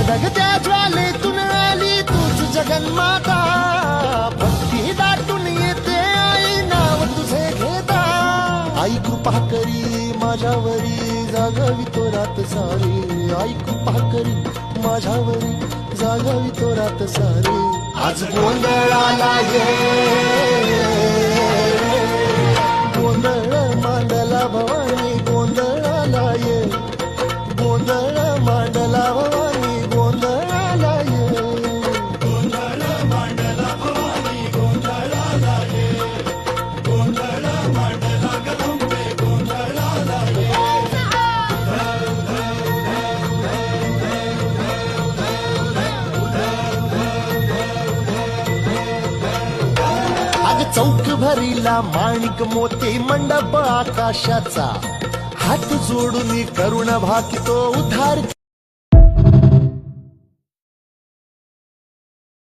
धगधगत्या ज्वालेतून आली तूच जगन्माता, भक्ती दाटून येते आई नाव तुझे घेता. आई कृपा करी माझ्यावरी जागावी तो रात सारी, आई कृपा करी माझ्यावरी जागावी तो रात सारी. आज गोंधळाला ये, गोंधळ मांडला भवानी गोंधळाला ये, गोंधळ मांडला भवानी गोंधळाला ये. गोंधळ मांडला भवानी गोंधळाला ये, गोंधळ मांडला गदंबे गोंधळाला ये. अग चौक भरीला माणिक मोती मंडप आकाशाचा, हात जोडून करुण भाकितो उद्धार